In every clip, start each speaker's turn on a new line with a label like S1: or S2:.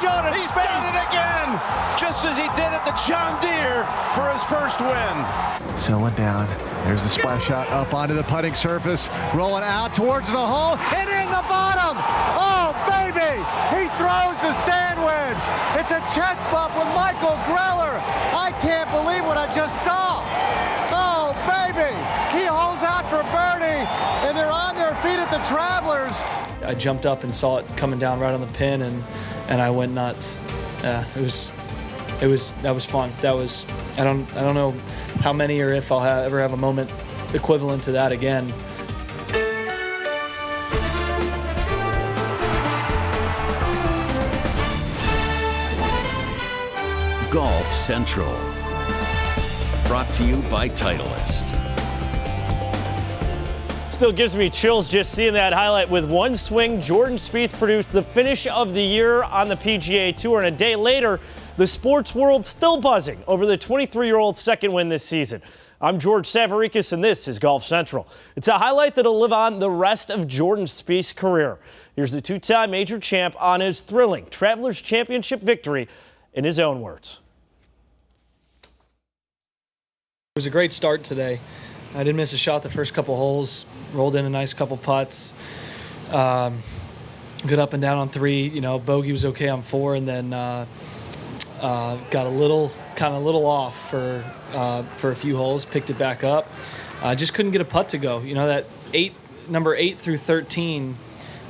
S1: Jordan
S2: He's
S1: Spieth.
S2: done it again, just as he did at the John Deere for his first win.
S3: So one down. There's the splash shot up onto the putting surface, rolling out towards the hole and in the bottom. Oh, baby! He throws the sandwich. It's a chest bump with Michael Greller. I can't believe what I just saw. Oh, baby! He holds out for birdie, and they're on their feet at the Travelers.
S4: I jumped up and saw it coming down right on the pin, and I went nuts. That was fun. That was I don't know how many or if I'll ever have a moment equivalent to that again.
S5: Golf Central. Brought to you by Titleist.
S1: Still gives me chills just seeing that highlight. With one swing, Jordan Spieth produced the finish of the year on the PGA Tour, and a day later, the sports world still buzzing over the 23-year-old's second win this season. I'm George Savaricas, and this is Golf Central. It's a highlight that'll live on the rest of Jordan Spieth's career. Here's the two-time major champ on his thrilling Travelers Championship victory in his own words.
S4: It was a great start today. I didn't miss a shot the first couple holes, rolled in a nice couple putts. Good up and down on 3, you know, bogey was okay on 4, and then got a little off for a few holes, picked it back up. Just couldn't get a putt to go. You know, that number 8 through 13,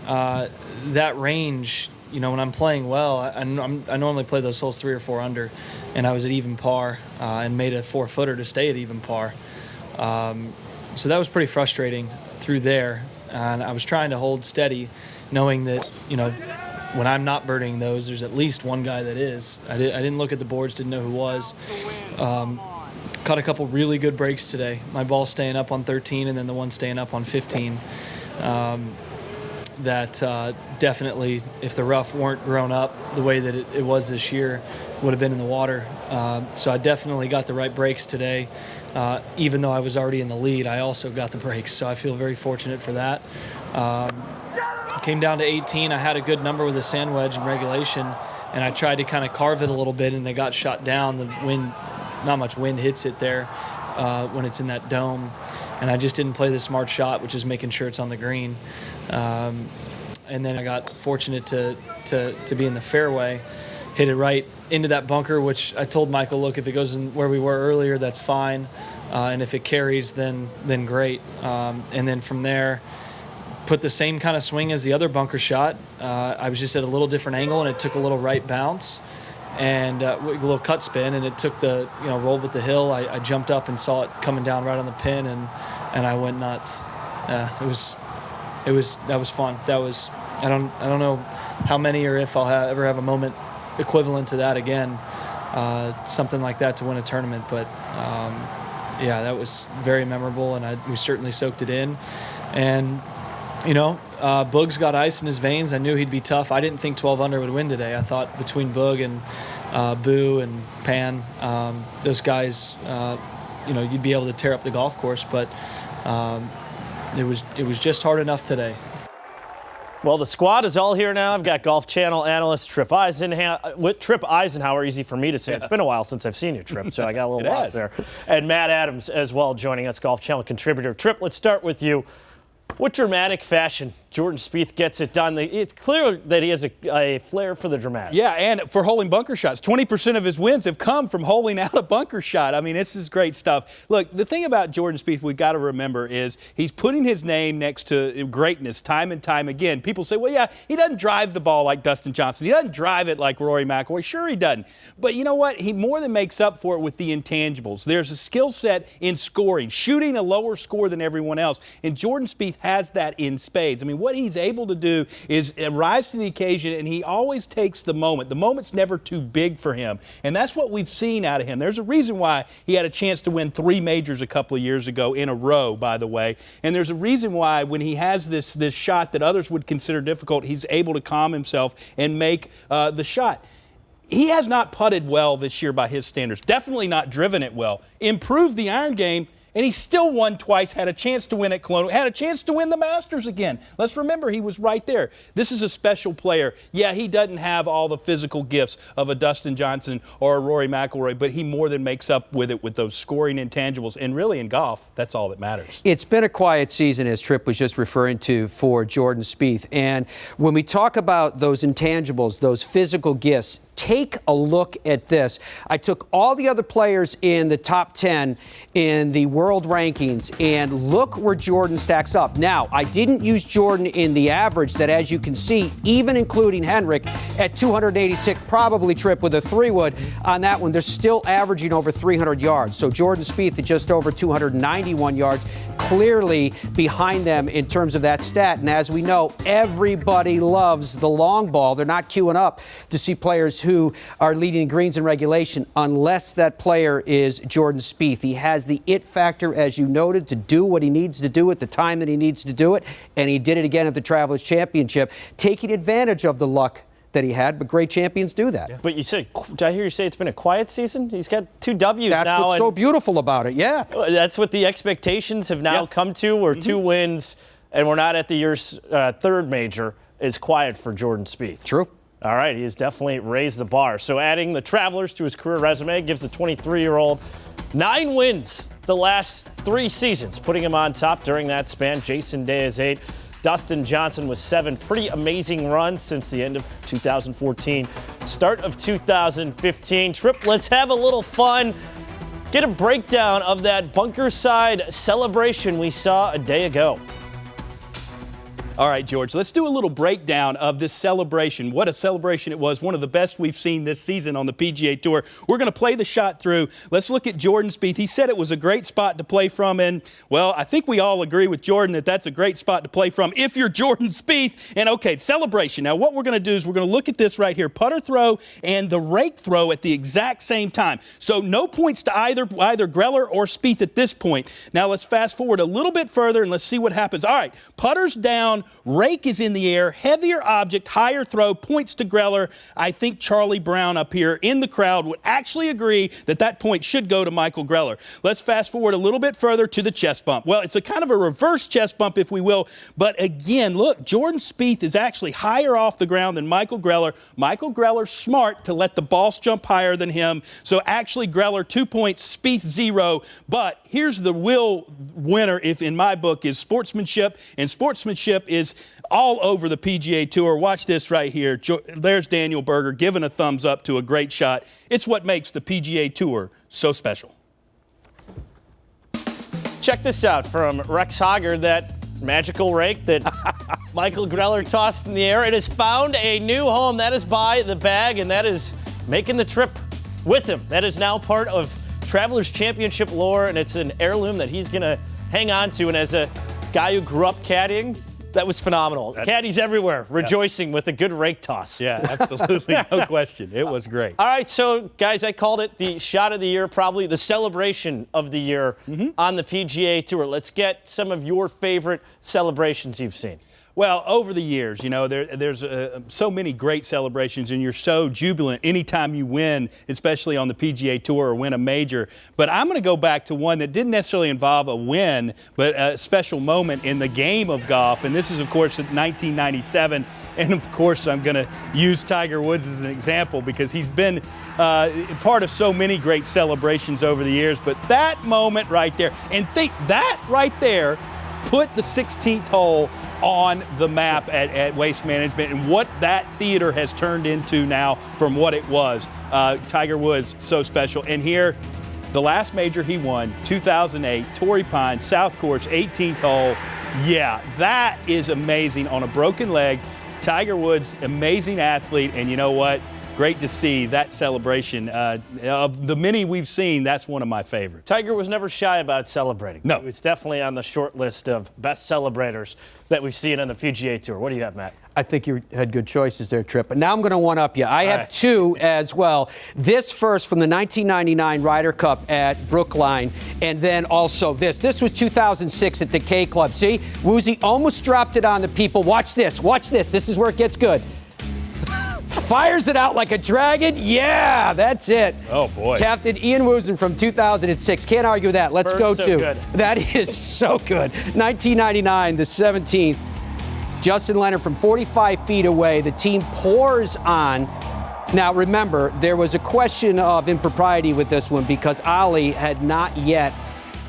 S4: that range, you know, when I'm playing well, I normally play those holes 3 or 4 under, and I was at even par and made a 4-footer to stay at even par. So that was pretty frustrating through there, and I was trying to hold steady, knowing that, you know, when I'm not birdieing those, there's at least one guy that is. I didn't look at the boards, didn't know who was. Caught a couple really good breaks today. My ball staying up on 13 and then the one staying up on 15. That definitely, if the rough weren't grown up the way that it was this year, would have been in the water. So I definitely got the right breaks today. Even though I was already in the lead, I also got the breaks, so I feel very fortunate for that. Came down to 18. I had a good number with a sand wedge in regulation, and I tried to kind of carve it a little bit, and they got shot down. The wind, not much wind hits it there when it's in that dome, and I just didn't play the smart shot, which is making sure it's on the green. And then I got fortunate to be in the fairway, hit it right into that bunker, which I told Michael, look, if it goes in where we were earlier, that's fine, and if it carries, then great. And then from there, put the same kind of swing as the other bunker shot. I was just at a little different angle, and it took a little right bounce and a little cut spin, and it took the, you know, rolled with the hill. I jumped up and saw it coming down right on the pin, and I went nuts. That was fun. That was, I don't know how many or if I'll ever have a moment equivalent to that again, something like that to win a tournament. But yeah, that was very memorable, and we certainly soaked it in. And you know, Boog's got ice in his veins. I knew he'd be tough. I didn't think 12 under would win today. I thought between Boog and Boo and Pan, those guys, you know, you'd be able to tear up the golf course. But it was just hard enough today.
S1: Well, the squad is all here now. I've got Golf Channel analyst Trip Eisenhower, easy for me to say. Yeah. It's been a while since I've seen you, Trip, so I got a little lost there. And Matt Adams as well joining us, Golf Channel contributor. Trip, let's start with you. What dramatic fashion Jordan Spieth gets it done. It's clear that he has a flair for the dramatic.
S6: Yeah, and for holding bunker shots. 20% of his wins have come from holding out a bunker shot. I mean, this is great stuff. Look, the thing about Jordan Spieth we've got to remember is he's putting his name next to greatness time and time again. People say, well, yeah, he doesn't drive the ball like Dustin Johnson. He doesn't drive it like Rory McIlroy. Sure, he doesn't. But you know what? He more than makes up for it with the intangibles. There's a skill set in scoring, shooting a lower score than everyone else. And Jordan Spieth has that in spades. I mean, what he's able to do is rise to the occasion, and he always takes the moment. The moment's never too big for him, and that's what we've seen out of him. There's a reason why he had a chance to win 3 majors a couple of years ago in a row, by the way, and there's a reason why when he has this shot that others would consider difficult, he's able to calm himself and make the shot. He has not putted well this year by his standards, definitely not driven it well. Improved the iron game, and he still won twice, had a chance to win at Colonial, had a chance to win the Masters again. Let's remember he was right there. This is a special player. Yeah, he doesn't have all the physical gifts of a Dustin Johnson or a Rory McIlroy, but he more than makes up with it with those scoring intangibles. And really in golf, that's all that matters.
S7: It's been a quiet season, as Tripp was just referring to, for Jordan Spieth. And when we talk about those intangibles, those physical gifts, take a look at this. I took all the other players in the top 10 in the world rankings, and look where Jordan stacks up. Now, I didn't use Jordan in the average that, as you can see, even including Henrik at 286, probably Tripp with a 3-wood on that one, they're still averaging over 300 yards. So Jordan Spieth at just over 291 yards, clearly behind them in terms of that stat. And as we know, everybody loves the long ball. They're not queuing up to see players who are leading in greens in regulation unless that player is Jordan Spieth. He has the it factor, as you noted, to do what he needs to do at the time that he needs to do it, and he did it again at the Travelers Championship, taking advantage of the luck that he had, but great champions do that. Yeah.
S1: But you said, did I hear you say it's been a quiet season? He's got 2 W's now.
S7: That's what's so beautiful about it, yeah.
S1: That's what the expectations have now come to, or 2 wins, and we're not at the year's 3rd major, is quiet for Jordan Spieth.
S7: True.
S1: All right, he has definitely raised the bar. So adding the Travelers to his career resume gives the 23-year-old 9 wins the last 3 seasons, putting him on top during that span. Jason Day is 8. Dustin Johnson was 7. Pretty amazing run since the end of 2014, start of 2015. Tripp, let's have a little fun. Get a breakdown of that bunker side celebration we saw a day ago.
S6: All right, George, let's do a little breakdown of this celebration. What a celebration it was. One of the best we've seen this season on the PGA Tour. We're going to play the shot through. Let's look at Jordan Spieth. He said it was a great spot to play from, and, well, I think we all agree with Jordan that that's a great spot to play from if you're Jordan Spieth. And, okay, celebration. Now, what we're going to do is we're going to look at this right here, putter throw and the rake throw at the exact same time. So no points to either Greller or Spieth at this point. Now, let's fast forward a little bit further and let's see what happens. All right, putter's down. Rake is in the air, heavier object, higher throw, points to Greller. I think Charlie Brown up here in the crowd would actually agree that that point should go to Michael Greller. Let's fast forward a little bit further to the chest bump. Well, it's a kind of a reverse chest bump, if we will. But again, look, Jordan Spieth is actually higher off the ground than Michael Greller. Michael Greller's smart to let the balls jump higher than him. So actually Greller 2 points, Spieth 0. But here's the real winner, if in my book, is sportsmanship. And sportsmanship is all over the PGA Tour. Watch this right here. There's Daniel Berger giving a thumbs up to a great shot. It's what makes the PGA Tour so special.
S1: Check this out from Rex Hogger, that magical rake that Michael Greller tossed in the air. It has found a new home. That is by the bag, and that is making the trip with him. That is now part of Travelers Championship lore, and it's an heirloom that he's going to hang on to. And as a guy who grew up caddying, that was phenomenal. Caddies everywhere rejoicing with a good rake toss.
S6: Yeah, absolutely. No question. It was great.
S1: All right, so, guys, I called it the shot of the year, probably the celebration of the year on the PGA Tour. Let's get some of your favorite celebrations you've seen.
S6: Well, over the years, you know, there's so many great celebrations, and you're so jubilant anytime you win, especially on the PGA Tour or win a major. But I'm going to go back to one that didn't necessarily involve a win, but a special moment in the game of golf. And this is, of course, 1997. And, of course, I'm going to use Tiger Woods as an example because he's been part of so many great celebrations over the years. But that moment right there, and think that right there put the 16th hole on the map at Waste Management, and what that theater has turned into now from what it was. Tiger Woods, so special. And here, the last major he won, 2008, Torrey Pines, South Course, 18th hole. Yeah, that is amazing on a broken leg. Tiger Woods, amazing athlete, and you know what? Great to see that celebration. Of the many we've seen, that's one of my favorites.
S1: Tiger was never shy about celebrating.
S6: No.
S1: He was definitely on the short list of best celebrators that we've seen on the PGA Tour. What do you have, Matt?
S7: I think you had good choices there, Tripp. But now I'm going to one-up you. I have 2 as well. This first from the 1999 Ryder Cup at Brookline, and then also this. This was 2006 at the K Club. See, Woozy almost dropped it on the people. Watch this. Watch this. This is where it gets good. Fires it out like a dragon. Yeah, that's it.
S6: Oh, boy.
S7: Captain Ian Woosnam from 2006. Can't argue that. Let's go
S1: so
S7: to.
S1: good.
S7: That is so good. 1999, the 17th. Justin Leonard from 45 feet away. The team pours on. Now, remember, there was a question of impropriety with this one because Ali had not yet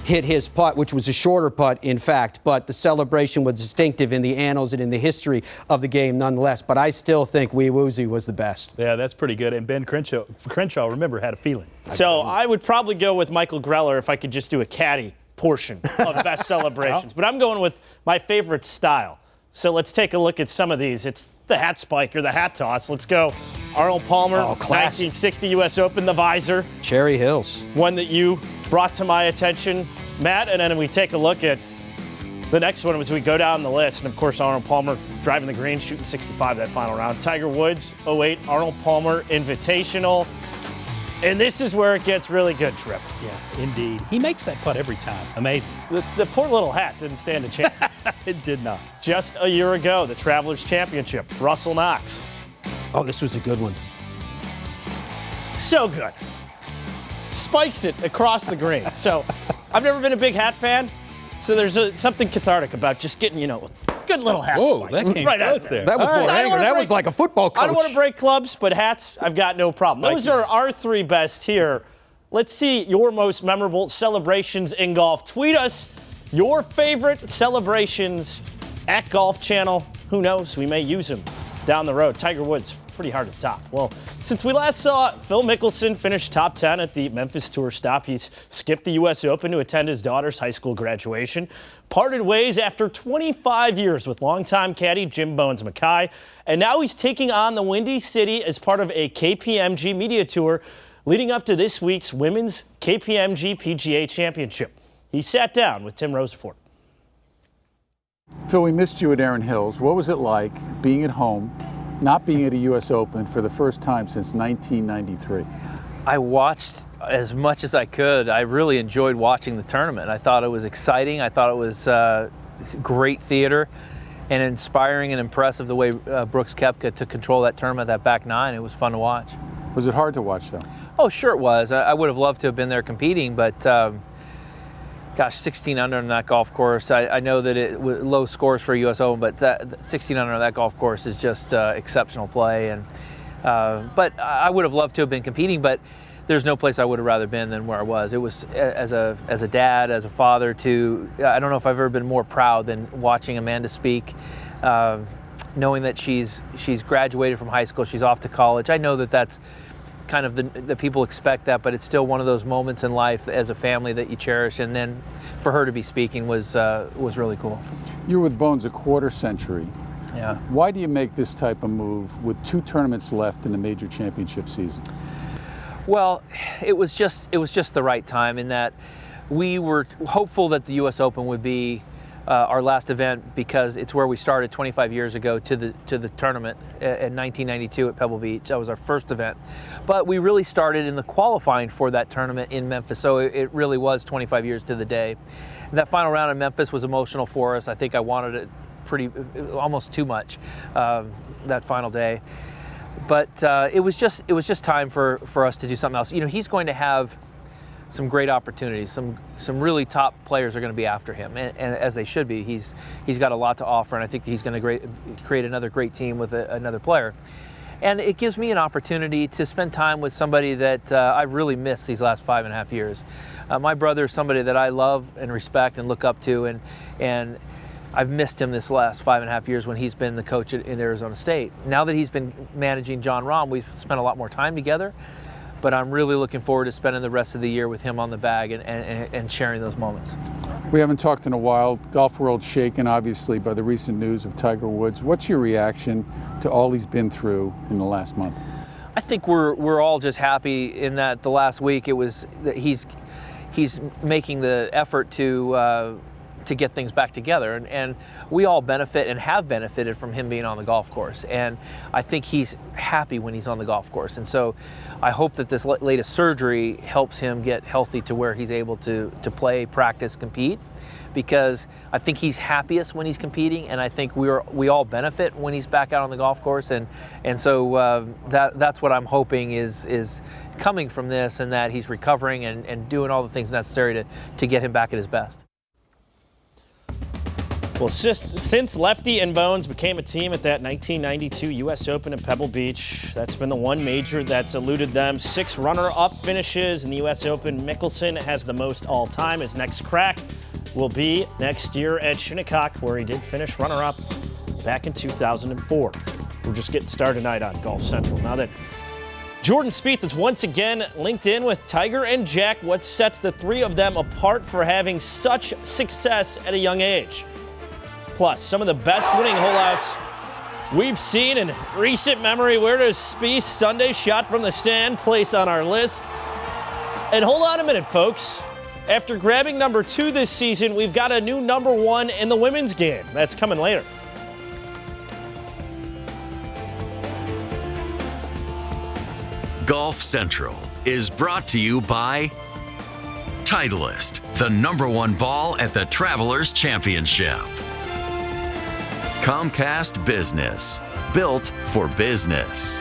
S7: hit his putt, which was a shorter putt, in fact, but the celebration was distinctive in the annals and in the history of the game nonetheless. But I still think Wee Woozy was the best.
S6: Yeah, that's pretty good. And Ben Crenshaw, remember, had a feeling.
S1: So I would probably go with Michael Greller if I could just do a caddy portion of best celebrations. But I'm going with my favorite style. So let's take a look at some of these. It's the hat spike or the hat toss. Let's go. Arnold Palmer, 1960 U.S. Open, the visor.
S7: Cherry Hills.
S1: One that you brought to my attention, Matt. And then we take a look at the next one as we go down the list. And, of course, Arnold Palmer driving the green, shooting 65 that final round. Tiger Woods, 08, Arnold Palmer Invitational. And this is where it gets really good, Trip.
S6: Yeah, indeed. He makes that putt every time. Amazing.
S1: The poor little hat didn't stand a chance.
S6: It did not.
S1: Just a year ago, the Travelers Championship, Russell Knox.
S7: Oh, this was a good one.
S1: So good. Spikes it across the green. So I've never been a big hat fan, so there's something cathartic about just getting, good little hat spike.
S6: That came
S1: right
S6: close
S1: out
S6: there.
S7: That was more anger. That was like a football coach.
S1: I don't want to break clubs, but hats, I've got no problem. Those are our three best here. Let's see your most memorable celebrations in golf. Tweet us your favorite celebrations at Golf Channel. Who knows? We may use them down the road. Tiger Woods, pretty hard to top. Well, since we last saw Phil Mickelson finish top 10 at the Memphis Tour stop, he's skipped the U.S. Open to attend his daughter's high school graduation, parted ways after 25 years with longtime caddy Jim Bones Mackay, and now he's taking on the Windy City as part of a KPMG media tour leading up to this week's Women's KPMG PGA Championship. He sat down with Tim Rosefort.
S8: Phil, we missed you at Erin Hills. What was it like being at home, not being at a U.S. Open for the first time since 1993?
S9: I watched as much as I could. I really enjoyed watching the tournament. I thought it was exciting. I thought it was great theater and inspiring and impressive the way Brooks Koepka took control of that tournament, that back nine. It was fun to watch.
S8: Was it hard to watch, though?
S9: Oh, sure it was. I would have loved to have been there competing, but gosh, 16 under on that golf course. I know that it was low scores for a U.S. Open, but that 16 under on that golf course is just exceptional play. And but I would have loved to have been competing, but there's no place I would have rather been than where I was. It was as a dad, as a father, I don't know if I've ever been more proud than watching Amanda speak, knowing that she's graduated from high school, she's off to college. I know that that's kind of the people expect that, but it's still one of those moments in life as a family that you cherish. And then for her to be speaking was really cool.
S8: You were with Bones a quarter century.
S9: Yeah.
S8: Why do you make this type of move with 2 tournaments left in the major championship season?
S9: Well, it was just the right time in that we were hopeful that the U.S. Open would be our last event because it's where we started 25 years ago to the tournament in 1992 at Pebble Beach. That was our first event. But we really started in the qualifying for that tournament in Memphis, so it really was 25 years to the day. And that final round in Memphis was emotional for us. I think I wanted it almost too much that final day. But it was just time for us to do something else. He's going to have some great opportunities. Some really top players are going to be after him, and as they should be. He's got a lot to offer, and I think he's going to create another great team with another player. And it gives me an opportunity to spend time with somebody that I've really missed these last 5.5 years. My brother is somebody that I love and respect and look up to, and I've missed him this last 5.5 years when he's been the coach in Arizona State. Now that he's been managing John Rahm, we've spent a lot more time together. But I'm really looking forward to spending the rest of the year with him on the bag and sharing those moments.
S8: We haven't talked in a while. Golf world shaken, obviously, by the recent news of Tiger Woods. What's your reaction to all he's been through in the last month?
S9: I think we're all just happy in that the last week it was that he's making the effort to get things back together, and we all benefit and have benefited from him being on the golf course, and I think he's happy when he's on the golf course, and so I hope that this latest surgery helps him get healthy to where he's able to play, practice, compete, because I think he's happiest when he's competing, and I think we all benefit when he's back out on the golf course, and so that's what I'm hoping is coming from this, and that he's recovering and doing all the things necessary to get him back at his best.
S1: Well, since Lefty and Bones became a team at that 1992 U.S. Open in Pebble Beach, that's been the one major that's eluded them. 6 runner-up finishes in the U.S. Open. Mickelson has the most all-time. His next crack will be next year at Shinnecock, where he did finish runner-up back in 2004. We're just getting started tonight on Golf Central. Now that Jordan Spieth is once again linked in with Tiger and Jack, what sets the three of them apart for having such success at a young age? Plus, some of the best winning holeouts we've seen in recent memory. Where does Spieth's Sunday shot from the sand place on our list? And hold on a minute, folks. After grabbing number 2 this season, we've got a new number 1 in the women's game. That's coming later.
S5: Golf Central is brought to you by Titleist, the #1 ball at the Travelers Championship. Comcast Business, built for business.